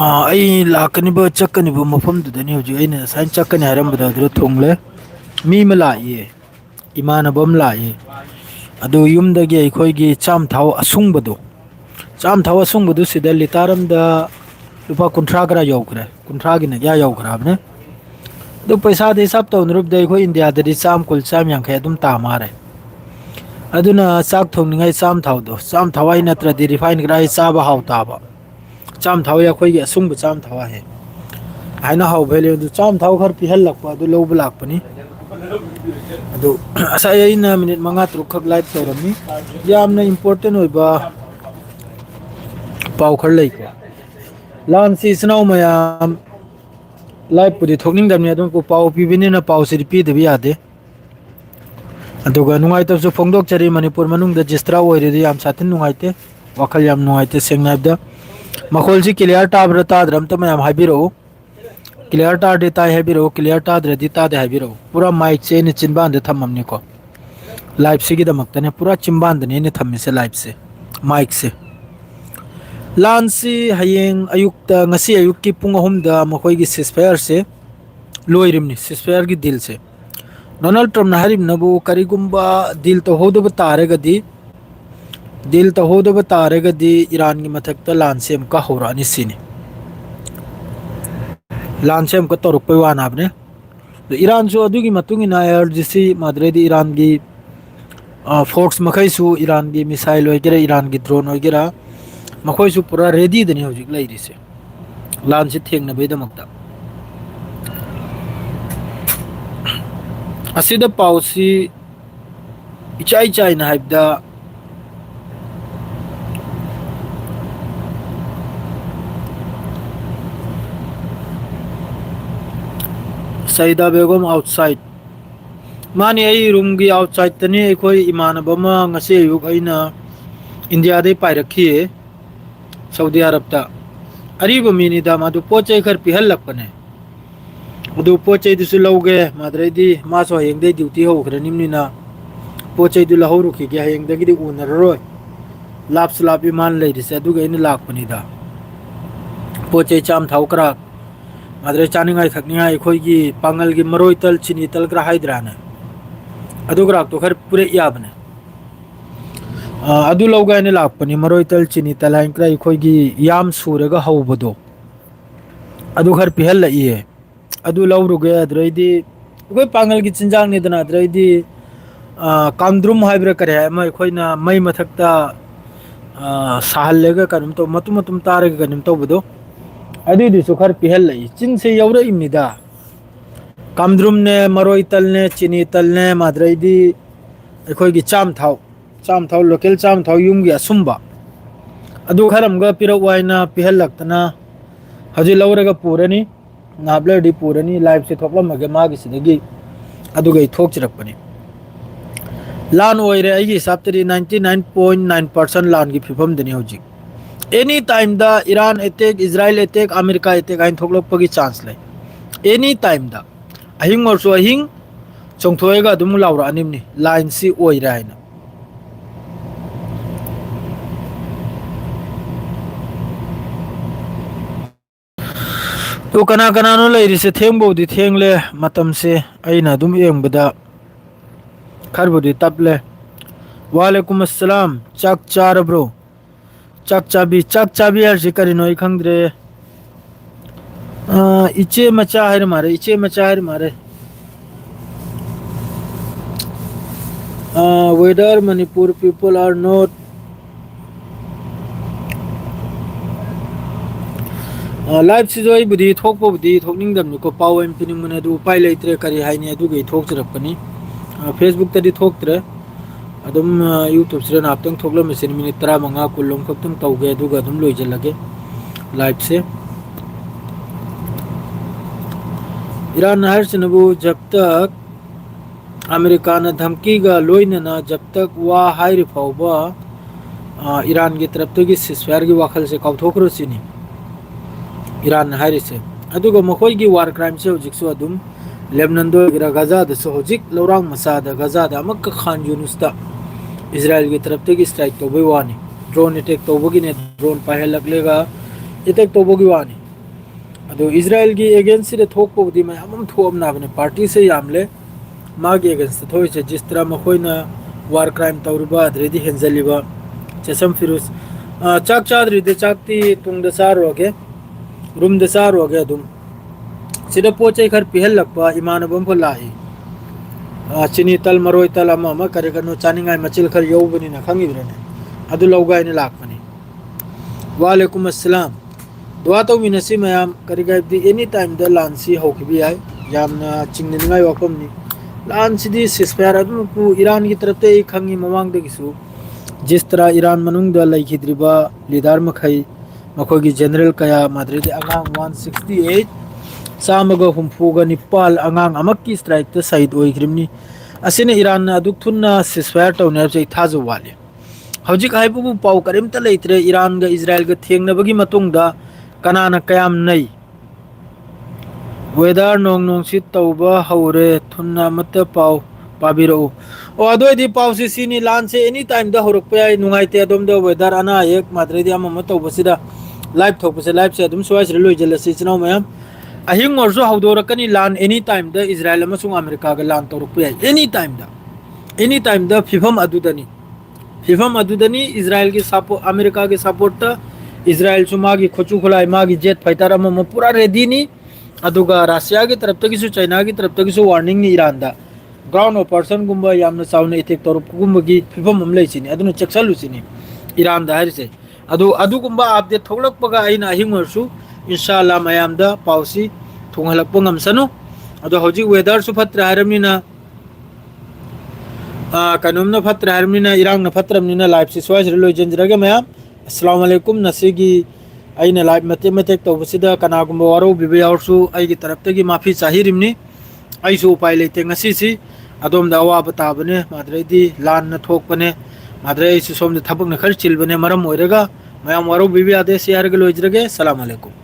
ꯑꯩ ꯂꯥꯛꯀꯅꯤꯕ ꯆꯠꯀꯅꯤꯕ ꯃꯐꯝꯗꯨꯗꯅꯤ ꯍꯧꯖꯤꯛ ꯑꯩꯅ ꯉꯁꯥꯏꯅ ꯆꯠꯀꯅꯤ ꯍꯥꯏꯔꯝꯕꯗꯣ ꯑꯗꯨꯗ ꯊꯨꯡꯂꯦ ꯃꯤ ꯑꯃ ꯂꯥꯛꯏꯌꯦ ꯏꯃꯥꯟꯅꯕ ꯑꯃ ꯂꯥꯛꯏ ꯑꯗꯨ ꯌꯨꯝꯗꯒꯤ ꯑꯩꯈꯣꯏꯒꯤ ꯆꯥꯝꯊꯥꯎ ꯑꯁꯨꯡꯕꯗꯣ ꯆꯥꯝꯊꯥꯎ ꯑꯁꯨꯡꯕꯗꯨ ꯁꯤꯗ ꯂꯤꯇꯔ ꯑꯃꯗ ꯂꯨꯄꯥ ꯀꯨꯟꯊ꯭ꯔꯥ ꯈꯔ ꯌꯧꯈ꯭ꯔꯦ ꯀꯨꯟꯊ꯭ꯔꯥꯒꯤꯅ ꯀꯌꯥ ꯌꯧꯈ꯭ꯔꯕꯅꯦ ꯑꯗꯨ ꯄꯩꯁꯥꯗꯤ ꯍꯤꯁꯥꯞ ꯇꯧꯅꯔꯨꯕꯗ ꯑꯩꯈꯣꯏ ꯏꯟꯗꯤꯌꯥꯗꯗꯤ ꯆꯥꯝ ꯀꯨꯜ ꯆꯥꯝ ꯌꯥꯡꯈꯩ ꯑꯗꯨꯝ ꯇꯥ ꯃꯥꯜꯂꯦ ꯑꯗꯨꯅ ꯆꯥꯛ ꯊꯣꯡꯅꯤꯡꯉꯥꯏ ꯆꯥꯝ ꯊꯥꯎ ꯅꯠꯇ꯭ꯔꯗꯤ ꯔꯤꯐꯥꯏꯟ ꯈꯔ ꯑꯩ ꯆꯥꯕ ꯍꯥꯎ ꯇꯥꯕ ꯆꯥꯝ ꯊꯥꯎ ꯑꯩꯈꯣꯏꯒꯤ ꯑꯁꯨꯡꯕ ꯆꯥꯝ ꯊꯥꯎ ꯍꯥꯏ ꯍꯥꯏꯅ ꯍꯥꯎꯕ ꯍꯦꯜꯂꯦ ꯑꯗꯨ ꯆꯥꯝ ꯊꯥꯎ ꯈꯔ ꯄꯤꯍꯜꯂꯛꯄ ꯑꯗꯨ ꯂꯧꯕ ꯂꯥꯛꯄꯅꯤ ꯑꯗꯨ ꯉꯁꯥꯏ ꯑꯩꯅ ꯃꯤꯅꯤꯠ ꯃꯉꯥ ꯇꯔꯨꯛꯈꯛ ꯂꯥꯏꯚ ꯇꯧꯔꯝꯃꯤ ꯌꯥꯝꯅ ꯏꯝꯄꯣꯔꯇꯦꯟ ꯑꯣꯏꯕ ꯄꯥꯎ ꯈꯔ ꯂꯩꯀꯣ ꯂꯥꯟꯁꯤ ꯏꯆꯤꯟ ꯏꯅꯥꯎ ꯃꯌꯥꯝ ꯂꯥꯏꯚꯄꯨꯗꯤ ꯊꯣꯛꯅꯤꯡꯗꯕꯅꯤ ꯑꯗꯨꯕꯨ ꯄꯥꯎ ꯄꯤꯕꯅꯤꯅ ꯄꯥꯎꯁꯤꯗꯤ ꯄꯤꯗꯕ ꯌꯥꯗꯦ ꯑꯗꯨꯒ ꯅꯨꯡꯉꯥꯏꯇꯕꯁꯨ ꯐꯣꯡꯗꯣꯛꯆꯔꯤ ꯃꯅꯤꯄꯨꯔ ꯃꯅꯨꯡꯗ ꯖꯤꯁꯇ꯭ꯔꯥ ꯑꯣꯏꯔꯤꯗꯤ ꯌꯥꯝ ꯁꯥꯊꯤꯅ ꯅꯨꯡꯉꯥꯏꯇꯦ ꯋꯥꯈꯜ ꯌꯥꯝ ꯅꯨꯡꯉꯥꯏꯇꯦ ꯁꯦꯡꯅ ꯍꯥꯏꯕꯗ ꯃꯈꯣꯜꯁꯤ ꯀ꯭ꯂꯤꯌꯥꯔ ꯇꯥꯕ꯭ꯔꯥ ꯇꯥꯗ꯭ꯔꯥ ꯑꯝꯇ ꯃꯌꯥꯝ ꯍꯥꯏꯕꯤꯔꯛꯎ ꯀ꯭ꯂꯤꯌꯥꯔ ꯇꯥꯔꯗꯤ ꯇꯥꯏ ꯍꯥꯏꯕꯤꯔꯛꯎ ꯀ꯭ꯂꯤꯌꯥꯔ ꯇꯥꯗ꯭ꯔꯗꯤ ꯇꯥꯗꯦ ꯍꯥꯏꯕꯤꯔꯛꯎ ꯄꯨꯔꯥ ꯃꯥꯏꯛꯁꯦ ꯑꯩꯅ ꯆꯤꯟꯕꯥꯟꯗ ꯊꯝꯃꯝꯅꯤꯀꯣ ꯂꯥꯏꯚꯁꯤꯒꯤꯗꯃꯛꯇꯅꯦ ꯄꯨꯔꯥ ꯆꯤꯝꯕꯥꯟꯗꯅꯤ ꯑꯩꯅ ꯊꯝꯃꯤꯁꯦ ꯂꯥꯏꯚꯁꯦ ꯃꯥꯏꯛꯁꯦ ꯂꯥꯟꯁꯤ ꯍꯌꯦꯡ ꯑꯌꯨꯛꯇ ꯉꯁꯤ ꯑꯌꯨꯛꯀꯤ ꯄꯨꯡ ꯑꯍꯨꯝꯗ ꯃꯈꯣꯏꯒꯤ ꯁꯤꯁꯐꯤꯌꯥꯔꯁꯦ ꯂꯣꯏꯔꯤꯕꯅꯤ ꯁꯤꯁꯐꯤꯌꯥꯔꯒꯤ ꯗꯤꯜꯁꯦ ꯗꯣꯅꯥꯜ ꯇ꯭ꯔꯝꯅ ꯍꯥꯏꯔꯤꯕꯅꯕꯨ ꯀꯔꯤꯒꯨꯝꯕ ꯗꯤꯜ ꯇꯧꯍꯧꯗꯕ ꯇꯥꯔꯒꯗꯤ ꯗꯤꯜ ꯇꯧꯍꯧꯗꯕ ꯇꯥꯔꯒꯗꯤ ꯏꯔꯥꯟꯒꯤ ꯃꯊꯛꯇ ꯂꯥꯟꯁꯦ ꯑꯃꯨꯛꯀ ꯍꯧꯔꯛꯑꯅꯤ ꯁꯤꯅꯤ ꯂꯥꯟꯁꯦ ꯑꯃꯨꯛꯀ ꯇꯧꯔꯛꯄꯩ ꯋꯥꯅꯕꯅꯦ ꯏꯔꯥꯟꯁꯨ ꯑꯗꯨꯒꯤ ꯃꯇꯨꯡ ꯏꯟꯅ ꯑꯥꯏ ꯑꯥꯔ ꯖꯤ ꯁꯤ ꯃꯗꯩꯗꯤ ꯏꯔꯥꯟꯒꯤ ꯐꯣꯔꯁ ꯃꯈꯩꯁꯨ ꯏꯔꯥꯟꯒꯤ ꯃꯤꯁꯥꯏꯜ ꯑꯣꯏꯒꯦꯔꯥ ꯏꯔꯥꯟꯒꯤ ꯗ꯭ꯔꯣꯟ ꯑꯣꯏꯒꯦꯔꯥ ꯃꯈꯣꯏꯁꯨ ꯄꯨꯔꯥ ꯔꯦꯗꯤꯗꯅꯤ ꯍꯧꯖꯤꯛ ꯂꯩꯔꯤꯁꯦ ꯂꯥꯟꯁꯤ ꯊꯦꯡꯅꯕꯩꯗꯃꯛꯇ ꯑꯁꯤꯗ ꯄꯥꯎꯁꯤ ꯏꯆꯥꯏ ꯆꯥꯏꯅ ꯍꯥꯏꯕꯗ ꯁꯩꯗꯥ ꯕꯦꯒꯝ ꯑꯥꯎꯠꯁꯥꯏꯠ ꯃꯥꯅꯤ ꯑꯩ ꯔꯨꯝꯒꯤ ꯑꯥꯎꯠꯁꯥꯏꯠꯇꯅꯤ ꯑꯩꯈꯣꯏ ꯏꯃꯥꯟꯅꯕ ꯑꯃ ꯉꯁꯤ ꯑꯌꯨꯛ ꯑꯩꯅ ꯏꯟꯗꯤꯌꯥꯗꯩ ꯄꯥꯏꯔꯛꯈꯤꯌꯦ ꯁꯥꯎꯗꯤ ꯑꯔꯕꯇ ꯑꯔꯤꯕ ꯃꯤꯅꯤꯗ ꯃꯗꯨ ꯄꯣꯠ ꯆꯩ ꯈꯔ ꯄꯤꯍꯜꯂꯛꯄꯅꯦ ꯑꯗꯨ ꯄꯣꯠ ꯆꯩꯗꯨꯁꯨ ꯂꯧꯒꯦ ꯃꯗꯩꯗꯤ ꯃꯥꯁꯨ ꯍꯌꯦꯡꯗꯩ ꯗ꯭ꯌꯨꯇꯤ ꯍꯧꯈ꯭ꯔꯅꯤꯕꯅꯤꯅ ꯄꯣꯠ ꯆꯩꯗꯨ ꯂꯧꯍꯧꯔꯨꯈꯤꯒꯦ ꯍꯌꯦꯡꯗꯒꯤꯗꯤ ꯎꯅꯔꯔꯣꯏ ꯂꯥꯞꯁꯨ ꯂꯥꯞꯄꯤ ꯃꯥꯅ ꯂꯩꯔꯤꯁꯦ ꯑꯗꯨꯒ ꯑꯩꯅ ꯂꯥꯛꯄꯅꯤꯗ ꯄꯣꯠ ꯆꯩ ꯆꯥꯝ ꯊꯥꯎ ꯈꯔ ꯑꯗꯩ ꯆꯥꯅꯤꯡꯉꯥꯏ ꯊꯛꯅꯤꯡꯉꯥꯏ ꯑꯩꯈꯣꯏꯒꯤ ꯄꯥꯡꯒꯜꯒꯤ ꯃꯔꯣꯏ ꯇꯜ ꯆꯤꯅꯤ ꯇꯜ ꯈꯔ ꯍꯥꯏꯗ꯭ꯔꯥꯅꯦ ꯑꯗꯨꯒꯛꯇꯣ ꯈꯔ ꯄꯨꯔꯛ ꯌꯥꯕꯅꯦ ꯑꯗꯨ ꯂꯧꯒꯦ ꯍꯥꯏꯅ ꯂꯥꯛꯄꯅꯤ ꯃꯔꯣꯏ ꯇꯜ ꯆꯤꯅꯤ ꯇꯜ ꯍꯥꯏꯈꯔꯦ ꯑꯩꯈꯣꯏꯒꯤ ꯌꯥꯝ ꯁꯨꯔꯒ ꯍꯧꯕꯗꯣ ꯑꯗꯨ ꯈꯔ ꯄꯤꯍꯜꯂꯛꯏꯌꯦ ꯑꯗꯨ ꯂꯧꯔꯨꯒꯦ ꯑꯗꯨꯗꯩꯗꯤ ꯑꯩꯈꯣꯏ ꯄꯥꯡꯒꯜꯒꯤ ꯆꯤꯟꯖꯥꯛꯅꯤꯗꯅ ꯑꯗꯨꯗꯩꯗꯤ ꯀꯥꯡꯗ꯭ꯔꯨꯝ ꯍꯥꯏꯕ꯭ꯔꯥ ꯀꯔꯤ ꯍꯥꯏ ꯑꯃ ꯑꯩꯈꯣꯏꯅ ꯃꯩ ꯃꯊꯛꯇ ꯁꯥꯍꯜꯂꯒ ꯀꯩꯅꯣꯝ ꯇꯧ ꯃꯇꯨꯝ ꯃꯇꯨꯝ ꯇꯥꯔꯒ ꯀꯩꯅꯣꯝ ꯇꯧꯕꯗꯣ ꯑꯗꯨꯏꯗꯨꯁꯨ ꯈꯔ ꯄꯤꯍꯜꯂꯛꯏ ꯆꯤꯟꯁꯦ ꯌꯥꯎꯔꯛꯏꯕꯅꯤꯗ ꯀꯥꯝꯗ꯭ꯔꯨꯝꯅꯦ ꯃꯔꯣꯏ ꯇꯜꯅꯦ ꯆꯤꯅꯤ ꯇꯜꯅꯦ ꯃꯗꯩꯗꯤ ꯑꯩꯈꯣꯏꯒꯤ ꯆꯥꯝꯊꯥꯎ ꯂꯣꯀꯦꯜ ꯆꯥꯝꯊꯥꯎ ꯌꯨꯝꯒꯤ ꯑꯁꯨꯝꯕ ꯑꯗꯨ ꯈꯔ ꯑꯃꯒ ꯄꯤꯔꯛꯎ ꯍꯥꯏꯅ ꯄꯤꯍꯜꯂꯛꯇꯅ ꯍꯧꯖꯤꯛ ꯂꯧꯔꯒ ꯄꯨꯔꯅꯤ ꯅꯥꯍꯥꯞ ꯄꯨꯔꯅꯤ ꯂꯥꯏꯚꯁꯦ ꯊꯣꯛꯂꯝꯃꯒꯦ ꯃꯥꯒꯤꯁꯤꯗꯒꯤ ꯑꯗꯨꯒ ꯑꯩ ꯊꯣꯛꯆꯔꯛꯄꯅꯤ ꯂꯥꯟ ꯑꯣꯏꯔꯦ ꯑꯩꯒꯤ ꯍꯤସାꯕꯇꯗꯤ 99.9% ꯂꯥꯟꯒꯤ ꯐꯤꯕꯝꯗꯅꯤ ꯍꯧꯖꯤꯛ ꯑꯦꯅꯤ ꯇꯥꯏꯝꯗ Iran attack Israel attack America attack ꯍꯥꯏꯅ ꯊꯣꯛꯂꯛꯄꯒꯤ ꯆꯥꯟꯁ ꯂꯩ ꯑꯦꯅꯤ ꯇꯥꯏꯝꯗ ꯑꯍꯤꯡ ꯑꯣꯏꯔꯁꯨ ꯑꯍꯤꯡ ꯆꯣꯡꯊꯣꯛꯑꯒ ꯑꯗꯨꯝ ꯂꯥꯎꯔꯛꯑꯅꯤꯕꯅꯤ ꯂꯥꯏꯟꯁꯤ ꯑꯣꯏꯔꯦ ꯍꯥꯏꯅ ꯑꯗꯨ ꯀꯅꯥ ꯀꯅꯥꯅꯣ ꯂꯩꯔꯤꯁꯦ ꯊꯦꯡꯕꯧꯗꯤ ꯊꯦꯡꯂꯦ ꯃꯇꯝꯁꯦ ꯑꯩꯅ ꯑꯗꯨꯝ ꯌꯦꯡꯕꯗ ꯈꯔꯕꯨꯗꯤ ꯇꯞꯂꯦ ꯋꯥꯂꯦꯀꯨꯝ ꯑꯁꯂꯥꯝ ꯆꯥꯛ ꯆꯥꯔꯕ꯭ꯔꯣ ꯆꯥꯛ ꯆꯥꯕꯤ ꯍꯥꯏꯔꯤꯁꯤ ꯀꯔꯤꯅꯣ ꯑꯩ ꯈꯪꯗ꯭ꯔꯦ ꯏꯆꯦ ꯃꯆꯥ ꯍꯥꯏꯔ ꯃꯥꯜꯂꯦ ꯏꯆꯦ ꯃꯆꯥ ꯍꯥꯏꯔ ꯃꯥꯜꯂꯦ whether Manipur people are not ꯂꯥꯏꯚꯁꯤꯁꯨ ꯑꯩꯕꯨꯗꯤ ꯊꯣꯛꯄꯕꯨꯗꯤ ꯊꯣꯛꯅꯤꯡꯗꯕꯅꯤꯀꯣ ꯄꯥꯎ ꯑꯣꯏꯅ ꯄꯤꯅꯤꯡꯕꯅꯦ ꯑꯗꯨ ꯎꯄꯥꯏ ꯂꯩꯇ꯭ꯔꯦ ꯀꯔꯤ ꯍꯥꯏꯅꯤ ꯑꯗꯨꯒꯤ ꯊꯣꯛꯆꯔꯛꯄꯅꯤ ꯐꯦꯁꯕꯨꯛꯇꯗꯤ ꯊꯣꯛꯇ꯭ꯔꯦ ꯑꯗꯨꯝ ꯌꯨꯇꯨꯞꯁꯤꯗ ꯉꯍꯥꯛꯇꯪ ꯊꯣꯛꯂꯝꯃꯤꯁꯤꯅꯤ ꯃꯤꯅꯤꯠ 15 10 ꯈꯛꯇꯪ ꯇꯧꯒꯦ ꯑꯗꯨꯒ ꯑꯗꯨꯝ ꯂꯣꯏꯁꯤꯜꯂꯒꯦ ꯂꯥꯏꯚꯁꯦ ꯏꯔꯥꯟ ꯍꯥꯏꯔꯤꯁꯤꯅꯕꯨ ꯖꯕꯇꯛ ꯑꯃꯦꯔꯤꯀꯥꯅ ꯙꯝꯀꯤꯒ ꯂꯣꯏꯅꯅ ꯖꯕꯇꯛ ꯋꯥ ꯍꯥꯏꯔꯤ ꯐꯥꯎꯕ ꯏꯔꯥꯟꯒꯤ ꯇꯔꯞꯇꯒꯤ ꯁꯤꯁꯐꯤꯌꯥꯔꯒꯤ ꯋꯥꯈꯜꯁꯦ ꯀꯥꯎꯊꯣꯛꯈ꯭ꯔꯁꯤꯅꯤ ꯏꯔꯥꯟꯅ ꯍꯥꯏꯔꯤꯁꯦ ꯑꯗꯨꯒ ꯃꯈꯣꯏꯒꯤ ꯋꯥꯔ ꯀ꯭ꯔꯥꯏꯝꯁꯦ ꯍꯧꯖꯤꯛꯁꯨ ꯑꯗꯨꯝ ꯂꯦꯕꯅꯟꯗ ꯑꯣꯏꯒꯦꯔꯥ ꯒꯖꯥꯗꯁꯨ ꯍꯧꯖꯤꯛ ꯂꯧꯔꯥꯡ ꯃꯆꯥꯗ ꯒꯖꯥꯗ ꯑꯃꯛꯀ ꯈꯥꯟ ꯌꯨꯅꯤꯁꯇ ꯏꯖ꯭ꯔꯥꯏꯜꯒꯤ ꯇꯔꯞꯇꯒꯤ ꯏꯁꯇ꯭ꯔꯥꯏꯛ ꯇꯧꯕꯩ ꯋꯥꯅꯤ ꯗ꯭ꯔꯣꯟ ꯑꯦꯇꯦꯛ ꯇꯧꯕꯒꯤꯅꯦ ꯗ꯭ꯔꯣꯟ ꯄꯥꯏꯍꯜꯂꯛꯂꯒ ꯑꯦꯇꯦꯛ ꯇꯧꯕꯒꯤ ꯋꯥꯅꯤ अदो इजराइल की एगेंस्ट से थोकपदी मैम थोबनाबने पार्टी से यामले मागी एगेंस्ट थोइसे जिस तरह मखोइना वार क्राइम तौरबा अदरेदी हेंजलिबा चेसम फिरुस चाक चाद्रिदे चाकती तुंग चारोगे रूम चारोगे अदुम सिदा पोचे खर पिहलक्पा इमानबम को लाई चिनी तल मरोय तल अमा करेगनो चानिंगाय मचिल खर यौबनिना खंगिब्रने अदु लौगायने लाकमनी वालेकुम अस्सलाम दुआ तो मिनसी मैम करीगदी एनी टाइम द लांसी होखबी है यामना चिंगनिंगाय वाफमनी लांसी सिस्फायर अदुमु ईरान की तरफ ते खंगी ममांग दगिसु जिस तरह ईरान मनुंग द लैखिद्रिबा लीडर मखै मखोगी जनरल कया माद्रिदे अंगांग 168 चामग हुमफुगा निपाल अंगांग अमक्की स्ट्राइक त शहीद ओइग्रिमनी असिने ईरान अदुक थुन्ना सिस्फायर तौने जै थाजो वाले हौजिक हाइबुबु पाउ करिमता लेत्रे ईरान ग इजराइल ग थेंगनबगी मतुंगदा कनाना कयाम नै वेदर नोंग नोंसित तौबा हौरे थुन्ना मत पाउ पाबिरो ओ अदोइदि पाउ सिनी लान से एनी टाइम द हौरक पे नुंगाइते अदोम द वेदर अना एक माद्रेदि अमा मत तौबसिदा लाइव थोपसे लाइव से अदुम सोइस लोइ जलसि चिनाउ मयम अहिंग औरजो हौदोरकनी लान एनी टाइम द इजराइल अमसुंग अमेरिका ग लान तौरक पे एनी टाइम द फिफम अदुदनी इजराइल की सपोर्ट अमेरिका के सपोर्ट इजराइल सुमागी खोचु खुलाई मागी जेट फाइटर अम पूरा रेडी नी अदुगा रशिया की तरफ तक चाइना की तरफ तक वार्निंग नी ईरान दा ग्राउंड ऑपरेशन गुम्बा यामना चावना इटेक तौर गुम्बगी फिफम अम लेसिनी अदुनु चेक्सलुसिनी ईरान दा हरिसे अदुगुम्बा अपडेट थोलकपगा आइना अहिंगरसु इंशाल्लाह मयाम दा पाउसी थोंगहलकप ngamsanu अदो हौजी वेदर सु फत्र हारमनिना कनुमना फत्र हारमनिना इरांग न फत्रमनिना लाइफ से सोइस रिलोय जंजरगे मयाम अस्सलाम वालेकुम नसीगी आइना लाइव मते मते तौबसिदा कनागुम्बा वारो बिबयावसु आइगी तरफतगी माफी चाहिरिमनी आइसु उपाय लेते ngasi अदोम दा अवाब ताबने माद्रेदी लान न थोकपने माद्रे आइसु सोम द थबक न खर चिलबने मरम ओइरगा मयाम वारो बिबया दे शेयर गे लोइजरगे सलाम अलैकुम।